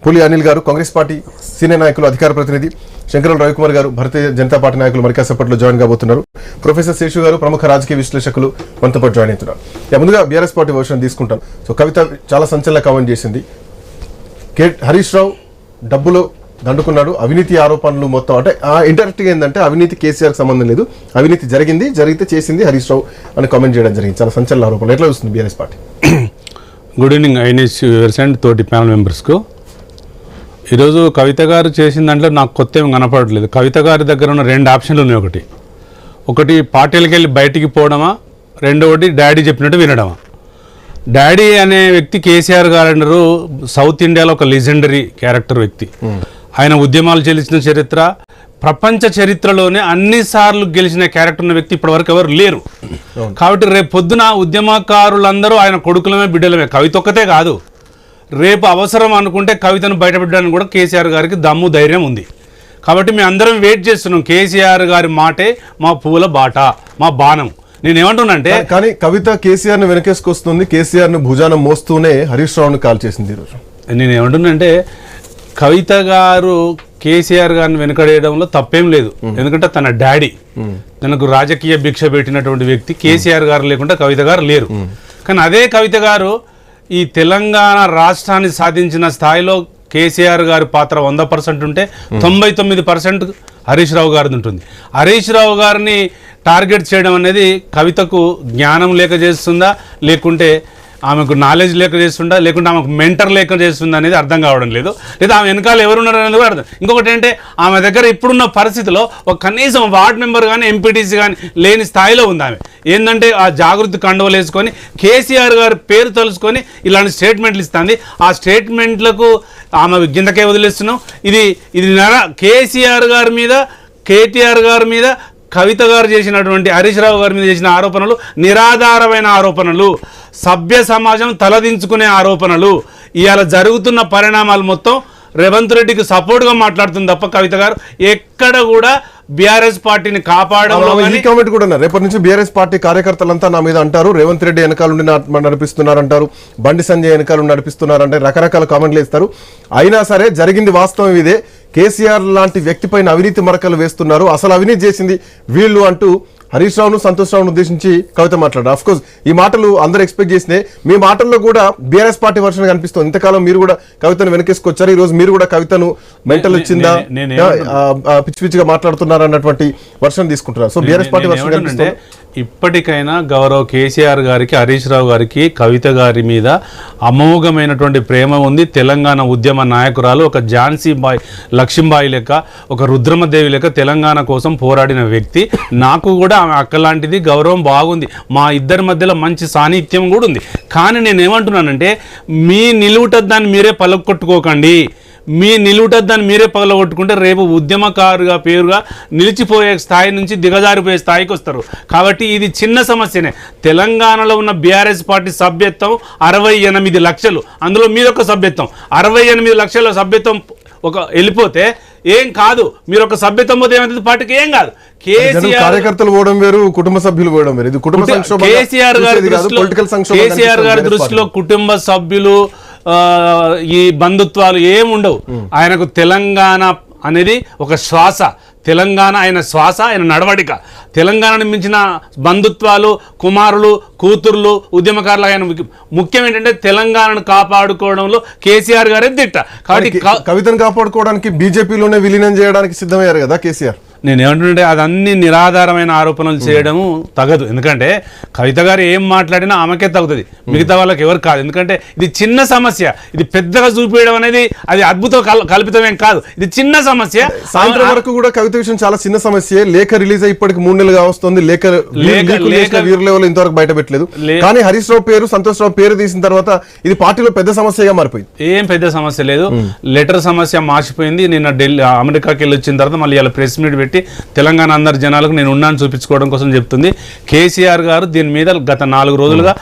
పులి అనిల్ గారు Congress party senior నాయకులు అధికార ప్రతినిధి, శంకరల్ రవికుమార్ గారు భారతీయ జనతా పార్టీ నాయకులు మరి కాసేపట్లో జాయిన్ కాబోతున్నారు. ప్రొఫెసర్ శేషు గారు ప్రముఖ రాజకీయ విశ్లేషకులు మనతో పాటు జాయిన్ అవుతున్నారు. ముందుగా బీఆర్ఎస్ పార్టీ వర్షన్ తీసుకుంటాం. సో కవిత చాలా సంచలన కామెంట్ చేసింది. హరీష్ రావు డబ్బులు దండుకున్నాడు, అవినీతి ఆరోపణలు మొత్తం అంటే ఇండైరెక్ట్గా ఏంటంటే అవినీతి కేసీఆర్కి సంబంధం లేదు, అవినీతి జరిగితే చేసింది హరీష్ రావు అని కామెంట్ చేయడం జరిగింది. చాలా సంచలన ఆరోపణలు. ఎట్లా చూస్తుంది BRS party? Good evening INS viewers and తోటి ప్యానల్ మెంబర్స్కు. ఈరోజు కవిత గారు చేసిన దాంట్లో నాకు కొత్త ఏం కనపడట్లేదు. కవిత గారి దగ్గర ఉన్న రెండు ఆప్షన్లు ఉన్నాయి. ఒకటి పార్టీలకు వెళ్ళి బయటికి పోవడమా, రెండవది డాడీ చెప్పినట్టు వినడమా. డాడీ అనే వ్యక్తి కేసీఆర్ గారు సౌత్ ఇండియాలో ఒక లెజెండరీ క్యారెక్టర్ వ్యక్తి. ఆయన ఉద్యమాలు చెల్లించిన చరిత్ర, ప్రపంచ చరిత్రలోనే అన్నిసార్లు గెలిచిన క్యారెక్టర్ ఉన్న వ్యక్తి ఇప్పటివరకు ఎవరు లేరు. కాబట్టి రేపు పొద్దున ఉద్యమకారులందరూ ఆయన కొడుకులమే బిడ్డలమే. కవిత ఒక్కతే కాదు, రేపు అవసరం అనుకుంటే కవితను బయటపెట్టడానికి కూడా కేసీఆర్ గారికి దమ్ము ధైర్యం ఉంది. కాబట్టి మేము అందరం వెయిట్ చేస్తున్నాం. కేసీఆర్ గారి మాటే మా పూల బాట, మా బాణం. నేనేమంటున్నానంటే, కానీ కవిత కేసీఆర్ ని వెనకేసుకొస్తుంది, కేసీఆర్ ని భుజానం మోస్తూనే హరీష్ రావుని కాల్ చేసింది ఈరోజు. నేనేమంటున్నానంటే, కవిత గారు కేసీఆర్ గారిని వెనకడేయడంలో తప్పేం లేదు. ఎందుకంటే తన డాడీ తనకు రాజకీయ భిక్ష పెట్టినటువంటి వ్యక్తి. కేసీఆర్ గారు లేకుండా కవిత గారు లేరు. కానీ అదే కవిత గారు ఈ తెలంగాణ రాష్ట్రాన్ని సాధించిన స్థాయిలో కేసీఆర్ గారి పాత్ర 100% ఉంటే 99% హరీష్ రావు గారిది ఉంటుంది. హరీష్ రావు గారిని టార్గెట్ చేయడం అనేది కవితకు జ్ఞానం లేక చేస్తుందా, లేకుంటే ఆమెకు నాలెడ్జ్ లేక చేస్తుందా, లేకుంటే ఆమెకు మెంటర్ లేక చేస్తుందా అనేది అర్థం కావడం లేదు. లేదా ఆమె వెనకాల ఎవరున్నారు అనేది కూడా అర్థం. ఇంకొకటి ఏంటంటే, ఆమె దగ్గర ఇప్పుడున్న పరిస్థితిలో ఒక కనీసం వార్డ్ మెంబర్ కానీ ఎంపీటీసీ కానీ లేని స్థాయిలో ఉంది. ఆమె ఏంటంటే ఆ జాగృతి కండువలు వేసుకొని కేసీఆర్ గారి పేరు తెలుసుకొని ఇలాంటి స్టేట్మెంట్లు ఇస్తుంది. ఆ స్టేట్మెంట్లకు ఆమె గిందకే వదిలేస్తున్నాం. ఇది కేసీఆర్ గారి మీద, కేటీఆర్ గారి మీద, కవిత గారు చేసినటువంటి హరీష్ రావు గారి మీద చేసిన ఆరోపణలు నిరాధారమైన ఆరోపణలు, సభ్య సమాజం తలదించుకునే ఆరోపణలు. ఇవాళ జరుగుతున్న పరిణామాలు మొత్తం రేవంత్ రెడ్డికి సపోర్ట్గా మాట్లాడుతుంది తప్ప కవిత గారు ఎక్కడ కూడా బీఆర్ఎస్ పార్టీని కాపాడంలో కామెంట్ కూడా ఉన్నారు. రేపటి నుంచి బీఆర్ఎస్ పార్టీ కార్యకర్తలంతా నా మీద అంటారు, రేవంత్ రెడ్డి వెనకాలండి నడిపిస్తున్నారంటారు, బండి సంజయ్ వెనకాల నడిపిస్తున్నారంటే రకరకాల కామెంట్లు ఇస్తారు. అయినా సరే జరిగింది వాస్తవం ఇదే. కేసీఆర్ లాంటి వ్యక్తి పైన అవినీతి మరకలు వేస్తున్నారు, అసలు అవినీతి చేసింది వీళ్ళు అంటూ హరీష్ రావును, సంతోష్ రావును ఉద్దేశించి కవిత మాట్లాడారు. అఫ్ కోర్స్ ఈ మాటలు అందరూ ఎక్స్పెక్ట్ చేసినాయి. మీ మాటల్లో కూడా బీఆర్ఎస్ పార్టీ వర్షన్ కనిపిస్తుంది. ఇంతకాలం మీరు కూడా కవితను వెనకేసుకొచ్చారు, ఈ రోజు మీరు కూడా కవితను మెంటల్ వచ్చిందా, పిచ్చి పిచ్చిగా మాట్లాడుతున్నారు అన్నటువంటి వర్షన్ తీసుకుంటున్నారు. సో బీఆర్ఎస్ పార్టీ వర్షన్ కనిపిస్తుంది. ఇప్పటికైనా గౌరవ్ కేసీఆర్ గారికి, హరీష్ రావు గారికి కవిత గారి మీద అమోఘమైనటువంటి ప్రేమ ఉంది. తెలంగాణ ఉద్యమ నాయకురాలు, ఒక ఝాన్సీ బాయ్, లక్ష్మీబాయి లెక్క, ఒక రుద్రమదేవి లెక్క తెలంగాణ కోసం పోరాడిన వ్యక్తి. నాకు కూడా ఆమె అక్కలాంటిది గౌరవం బాగుంది. మా ఇద్దరి మధ్యలో మంచి సాన్నిధ్యం కూడా ఉంది. కానీ నేనేమంటున్నానంటే, మీ నిలువుటద్దాన్ని మీరే పలకొట్టుకోకండి. మీ నిలువుటద్దాన్ని మీరే పగలగొట్టుకుంటే రేపు ఉద్యమకారుగా పేరుగా నిలిచిపోయే స్థాయి నుంచి దిగజారిపోయే స్థాయికి వస్తారు. కాబట్టి ఇది చిన్న సమస్యనే. తెలంగాణలో ఉన్న బీఆర్ఎస్ పార్టీ సభ్యత్వం 68 లక్షలు, అందులో మీదొక సభ్యత్వం 68 లక్షల సభ్యత్వం వెళ్ళిపోతే ఏం కాదు. మీరు ఒక సభ్యత్వం పోతే ఏమైతుంది, పార్టీకి ఏం కాదు. కార్యకర్తలు పోవడం వేరు, కుటుంబ సభ్యులు పోవడం వేరు. ఇది కుటుంబ సంక్షోభం. కేసీఆర్ గారి దృష్టిలో కుటుంబ సభ్యులు, ఈ బంధుత్వాలు ఏముండవు. ఆయనకు తెలంగాణ అనేది ఒక శ్వాస. తెలంగాణ ఆయన శ్వాస, ఆయన నడవడిక. తెలంగాణను మించిన బంధుత్వాలు, కుమారులు, కూతుర్లు, ఉద్యమకారులు ఆయన ముఖ్యం ఏంటంటే తెలంగాణను కాపాడుకోవడంలో కేసీఆర్ గారే దిట్ట. కాబట్టి కవితను కాపాడుకోవడానికి బీజేపీలోనే విలీనం చేయడానికి సిద్ధమయ్యారు కదా కేసీఆర్. నేనేమంటుంటే అదన్నీ నిరాధారమైన ఆరోపణలు చేయడము తగదు. ఎందుకంటే కవిత గారు ఏం మాట్లాడినా ఆమెకే తగ్గుతుంది, మిగతా వాళ్ళకి ఎవరు కాదు. ఎందుకంటే ఇది చిన్న సమస్య. ఇది పెద్దగా చూపించడం అనేది అది అద్భుత కల్పితమేం కాదు. ఇది చిన్న సమస్య. సాయంత్రం వరకు కూడా కవిత విషయం చాలా చిన్న సమస్య. లేఖ రిలీజ్ అయ్యి ఇప్పటికి 3 నెలలుగా వస్తుంది. లేఖ వీరు లెవెల్ ఇంతవరకు బయట పెట్టలేదు. కానీ హరీష్ రావు పేరు, సంతోష్ రావు పేరు తీసిన తర్వాత ఇది పార్టీలో పెద్ద సమస్యగా మారిపోయింది. ఏం పెద్ద సమస్య లేదు. లెటర్ సమస్య మార్చిపోయింది. నిన్న అమెరికాకి వెళ్ళి వచ్చిన తర్వాత మళ్ళీ ఇలా ప్రెస్ మీట్ పెట్టి తెలంగాణ అందరి జనాలకు నేను ఉన్నాను చూపించుకోవడం కోసం చెప్తుంది. కేసీఆర్ గారు దీని మీద గత 4 రోజులుగా